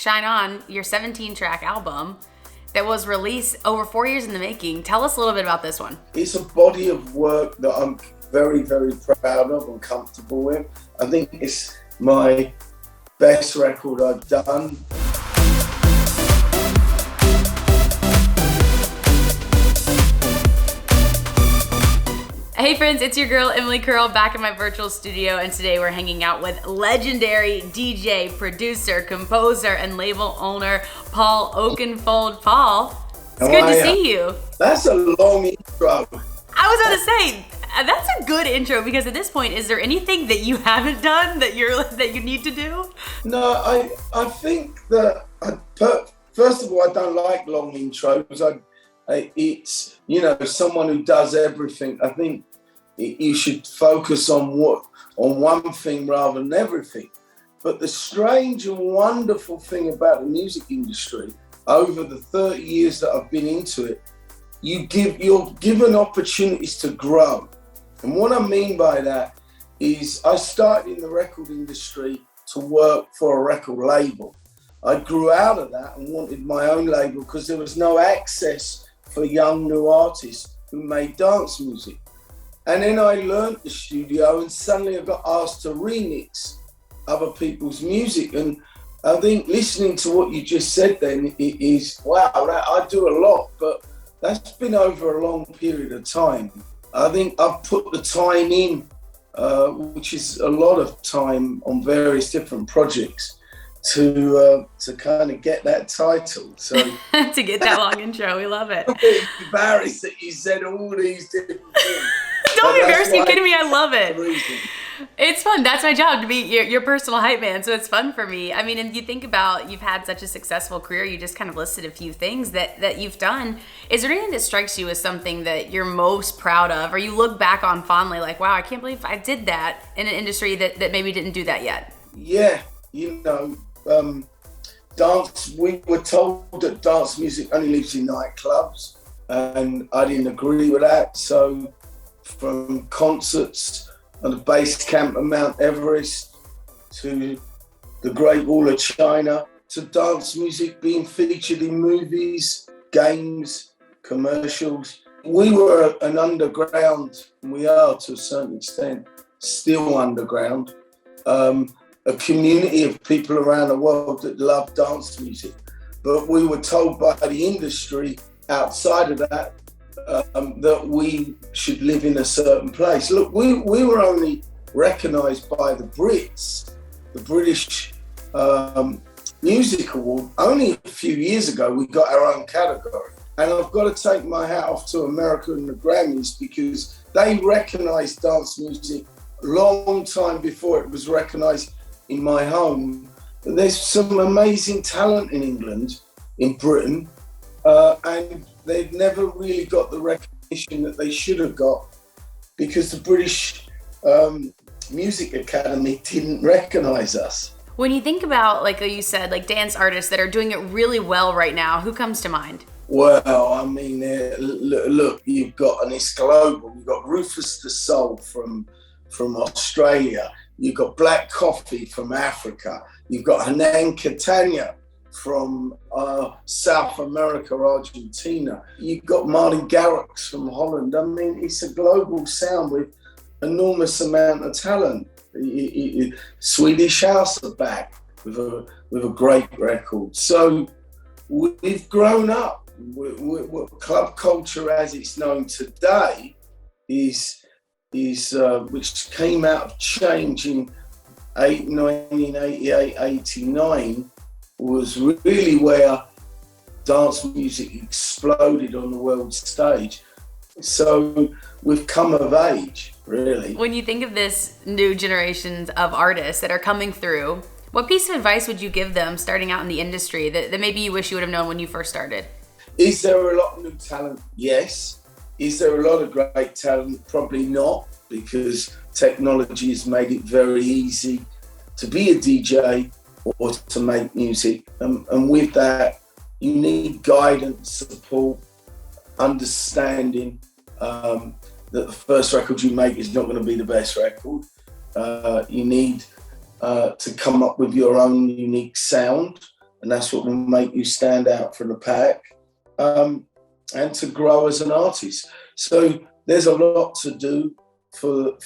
Shine On, your 17-track album that was released over 4 years in the making. Tell us a little bit about this one. It's a body of work that I'm very, very proud of and comfortable with. I think it's my best record I've done. Hey friends, it's your girl Emily Curl back in my virtual studio, and today we're hanging out with legendary DJ, producer, composer, and label owner Paul Oakenfold. Paul, it's good to see you. That's a long intro. I was going to say, that's a good intro, because at this point, is there anything that you haven't done that you need to do? No, I think that first of all, I don't like long intros. It's, someone who does everything. I think you should focus on one thing rather than everything. But the strange and wonderful thing about the music industry, over the 30 years that I've been into it, you're given opportunities to grow. And what I mean by that is I started in the record industry to work for a record label. I grew out of that and wanted my own label because there was no access for young new artists who made dance music. And then I learned the studio, and suddenly I got asked to remix other people's music. And I think listening to what you just said then, it is, wow, I do a lot, but that's been over a long period of time. I think I've put the time in, which is a lot of time on various different projects, to kind of get that title. So to get that long intro, we love it. I'm a bit embarrassed that you said all these different things. Don't be embarrassed, you kidding me? I love it. It's fun. That's my job, to be your personal hype man. So it's fun for me. I mean, and you think about, you've had such a successful career. You just kind of listed a few things that you've done. Is there anything that strikes you as something that you're most proud of, or you look back on fondly, like, wow, I can't believe I did that in an industry that maybe didn't do that yet? Yeah, dance. We were told that dance music only lives in nightclubs, and I didn't agree with that. So from concerts on the base camp of Mount Everest to the Great Wall of China to dance music being featured in movies, games, commercials. We were an underground, and we are to a certain extent still underground, a community of people around the world that love dance music. But we were told by the industry outside of that that we should live in a certain place. Look, we were only recognised by the Brits, the British Music Award. Only a few years ago, we got our own category. And I've got to take my hat off to America and the Grammys, because they recognised dance music a long time before it was recognised in my home. There's some amazing talent in England, in Britain, and they've never really got the recognition that they should have got, because the British Music Academy didn't recognise us. When you think about, like you said, like dance artists that are doing it really well right now, who comes to mind? Well, I mean, look, you've got, and it's global, you've got Rufus the Soul from Australia, you've got Black Coffee from Africa, you've got Hernan Catania from South America, Argentina, you've got Martin Garrix from Holland. I mean, it's a global sound with enormous amount of talent. Swedish House are back with a great record. So we've grown up. Club culture as it's known today is which came out of change in 1988, 89, was really where dance music exploded on the world stage. So we've come of age, really. When you think of this new generations of artists that are coming through, what piece of advice would you give them starting out in the industry that maybe you wish you would have known when you first started? Is there a lot of new talent? Yes. Is there a lot of great talent? Probably not, because technology has made it very easy to be a DJ or to make music. And with that, you need guidance, support, understanding that the first record you make is not going to be the best record. You need to come up with your own unique sound. and that's what will make you stand out from the pack, and to grow as an artist. So there's a lot to do for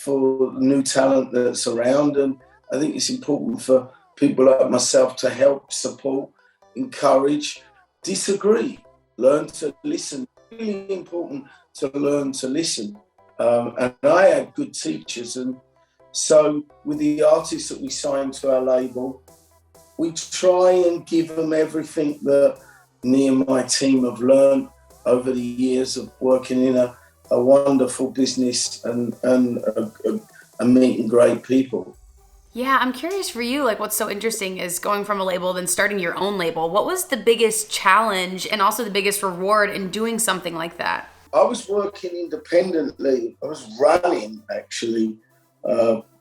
new talent that's around, and I think it's important for people like myself to help, support, encourage, disagree, learn to listen. Really important to learn to listen. And I had good teachers, and so with the artists that we sign to our label, we try and give them everything that me and my team have learned over the years of working in a wonderful business and meeting great people. Yeah, I'm curious for you, like what's so interesting is going from a label then starting your own label. What was the biggest challenge and also the biggest reward in doing something like that? I was working independently. I was running, actually,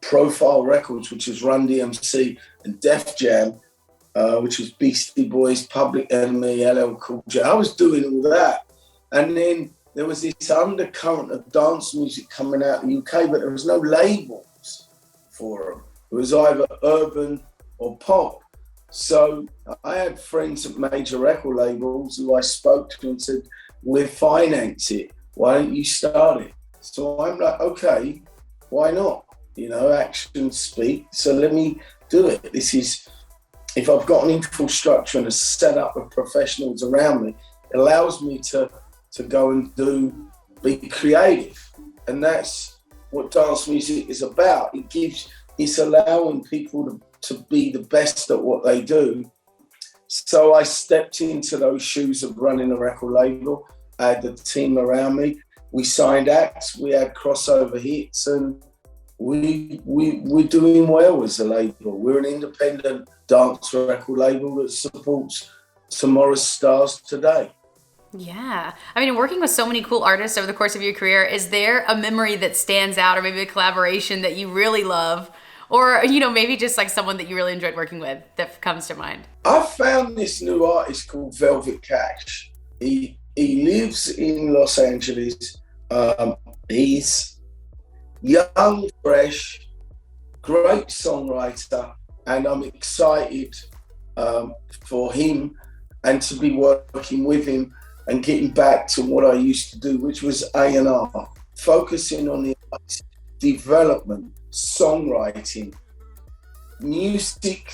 Profile Records, which was Run DMC, and Def Jam, which was Beastie Boys, Public Enemy, LL Cool J. I was doing all that. And then there was this undercurrent of dance music coming out in the UK, but there was no labels for them. It was either urban or pop. So I had friends at major record labels who I spoke to and said, we'll finance it. Why don't you start it? So I'm like, okay, why not? You know, actions speak. So let me do it. This is, if I've got an infrastructure and a setup of professionals around me, it allows me to go and be creative. And that's what dance music is about. It's allowing people to be the best at what they do. So I stepped into those shoes of running a record label. I had the team around me. We signed acts, we had crossover hits, and we're doing well as a label. We're an independent dance record label that supports tomorrow's stars today. Yeah. I mean, working with so many cool artists over the course of your career, is there a memory that stands out or maybe a collaboration that you really love? Or, you know, maybe just like someone that you really enjoyed working with that comes to mind? I found this new artist called Velvet Cash. He lives in Los Angeles. He's young, fresh, great songwriter, and I'm excited for him and to be working with him and getting back to what I used to do, which was A&R, focusing on the development, songwriting, music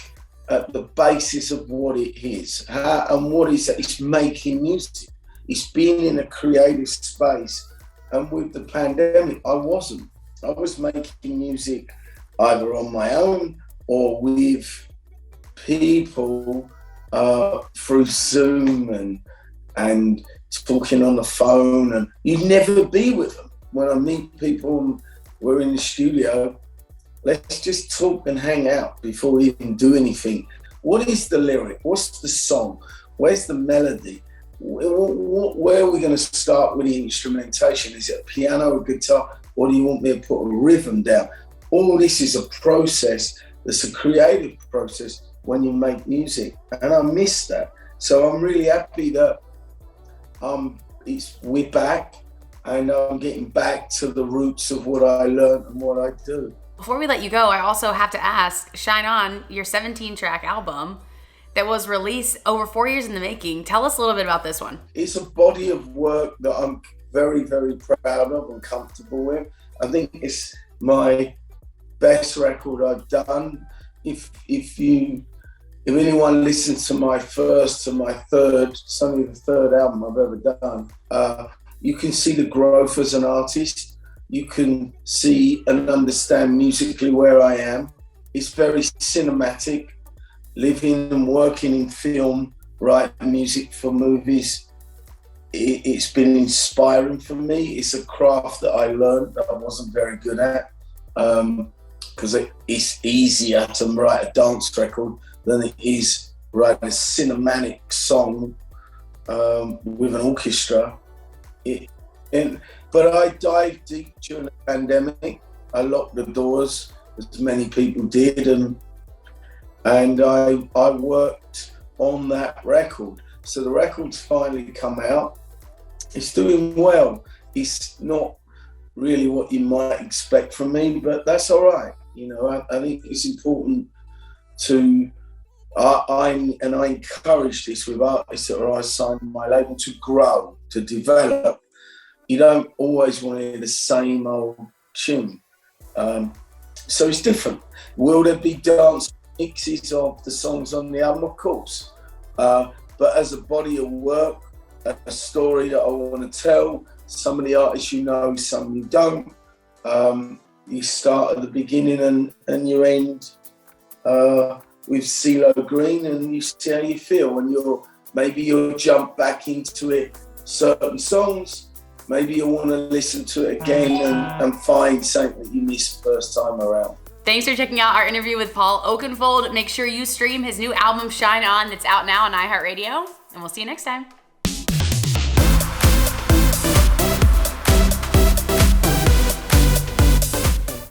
at the basis of what it is. And what is that? It's making music. It's being in a creative space. And with the pandemic, I wasn't. I was making music either on my own or with people through Zoom and talking on the phone, and you'd never be with them. When I meet people and we're in the studio, let's just talk and hang out before we even do anything. What is the lyric? What's the song? Where's the melody? Where are we going to start with the instrumentation? Is it a piano or guitar? Or do you want me to put a rhythm down? All this is a process that's a creative process when you make music. And I miss that. So I'm really happy that we're back and I'm getting back to the roots of what I learned and what I do. Before we let you go, I also have to ask, Shine On, your 17-track album that was released over 4 years in the making. Tell us a little bit about this one. It's a body of work that I'm very, very proud of and comfortable with. I think it's my best record I've done. If anyone listens to my first to my third, it's only the third album I've ever done, you can see the growth as an artist. You can see and understand musically where I am. It's very cinematic, living and working in film, writing music for movies. It's been inspiring for me. It's a craft that I learned that I wasn't very good at, because it's easier to write a dance record than it is write a cinematic song with an orchestra. But I dived deep during the pandemic. I locked the doors, as many people did, and I worked on that record. So the record's finally come out. It's doing well. It's not really what you might expect from me, but that's all right. You know, I think it's important to I encourage this with artists that are signed to my label to grow, to develop. You don't always want to hear the same old tune. So it's different. Will there be dance mixes of the songs on the album? Of course. But as a body of work, a story that I want to tell, some of the artists you know, some you don't. You start at the beginning and you end with CeeLo Green, and you see how you feel. And maybe you'll jump back into it, certain songs. Maybe you'll want to listen to it again and find something that you missed first time around. Thanks for checking out our interview with Paul Oakenfold. Make sure you stream his new album, Shine On, that's out now on iHeartRadio. And we'll see you next time.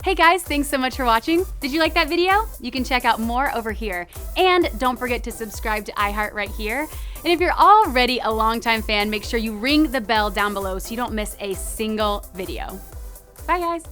Hey guys, thanks so much for watching. Did you like that video? You can check out more over here. And don't forget to subscribe to iHeart right here. And if you're already a longtime fan, make sure you ring the bell down below so you don't miss a single video. Bye guys.